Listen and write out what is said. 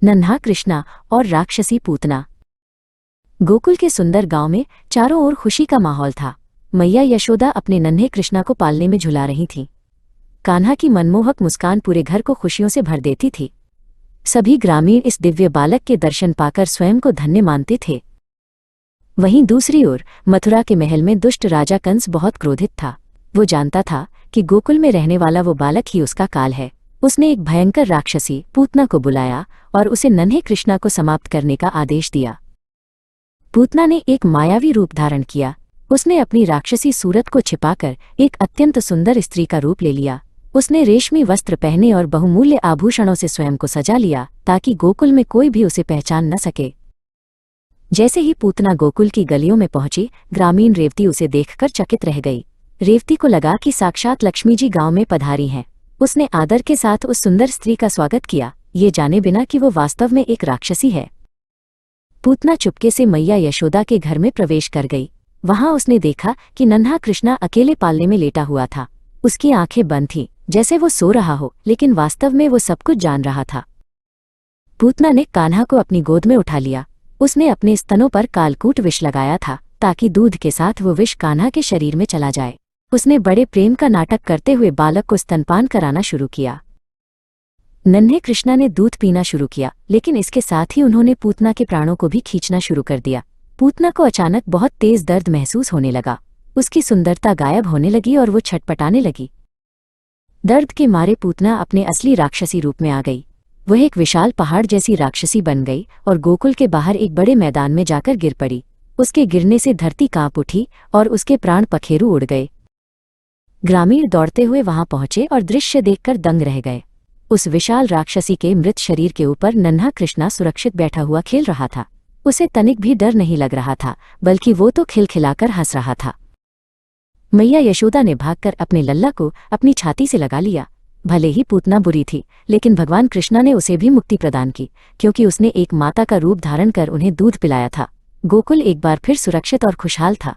नन्हा कृष्णा और राक्षसी पूतना। गोकुल के सुंदर गांव में चारों ओर खुशी का माहौल था। मैया यशोदा अपने नन्हे कृष्णा को पालने में झुला रही थीं। कान्हा की मनमोहक मुस्कान पूरे घर को खुशियों से भर देती थी। सभी ग्रामीण इस दिव्य बालक के दर्शन पाकर स्वयं को धन्य मानते थे। वहीं दूसरी ओर मथुरा के महल में दुष्ट राजा कंस बहुत क्रोधित था। वो जानता था कि गोकुल में रहने वाला वो बालक ही उसका काल है। उसने एक भयंकर राक्षसी पूतना को बुलाया और उसे नन्हे कृष्णा को समाप्त करने का आदेश दिया। पूतना ने एक मायावी रूप धारण किया। उसने अपनी राक्षसी सूरत को छिपाकर एक अत्यंत सुंदर स्त्री का रूप ले लिया। उसने रेशमी वस्त्र पहने और बहुमूल्य आभूषणों से स्वयं को सजा लिया ताकि गोकुल में कोई भी उसे पहचान न सके। जैसे ही पूतना गोकुल की गलियों में पहुंची, ग्रामीण रेवती उसे देखकर चकित रह गई। रेवती को लगा कि साक्षात लक्ष्मी जी गांव में पधारी हैं। उसने आदर के साथ उस सुंदर स्त्री का स्वागत किया, ये जाने बिना कि वो वास्तव में एक राक्षसी है। पूतना चुपके से मैया यशोदा के घर में प्रवेश कर गई। वहां उसने देखा कि नन्हा कृष्णा अकेले पालने में लेटा हुआ था। उसकी आंखें बंद थीं, जैसे वो सो रहा हो, लेकिन वास्तव में वो सब कुछ जान रहा था। पूतना ने कान्हा को अपनी गोद में उठा लिया। उसने अपने स्तनों पर कालकूट विष लगाया था ताकि दूध के साथ वो विष कान्हा के शरीर में चला जाए। उसने बड़े प्रेम का नाटक करते हुए बालक को स्तनपान कराना शुरू किया। नन्हे कृष्णा ने दूध पीना शुरू किया, लेकिन इसके साथ ही उन्होंने पूतना के प्राणों को भी खींचना शुरू कर दिया। पूतना को अचानक बहुत तेज दर्द महसूस होने लगा। उसकी सुंदरता गायब होने लगी और वो छटपटाने लगी। दर्द के मारे पूतना अपने असली राक्षसी रूप में आ गई। वह एक विशाल पहाड़ जैसी राक्षसी बन गई और गोकुल के बाहर एक बड़े मैदान में जाकर गिर पड़ी। उसके गिरने से धरती कांप उठी और उसके प्राण पखेरु उड़ गए। ग्रामीण दौड़ते हुए वहां पहुंचे और दृश्य देखकर दंग रह गए। उस विशाल राक्षसी के मृत शरीर के ऊपर नन्हा कृष्णा सुरक्षित बैठा हुआ खेल रहा था। उसे तनिक भी डर नहीं लग रहा था, बल्कि वो तो खिलखिलाकर हंस रहा था। मैया यशोदा ने भागकर अपने लल्ला को अपनी छाती से लगा लिया। भले ही पूतना बुरी थी, लेकिन भगवान कृष्णा ने उसे भी मुक्ति प्रदान की, क्योंकि उसने एक माता का रूप धारण कर उन्हें दूध पिलाया था। गोकुल एक बार फिर सुरक्षित और खुशहाल था।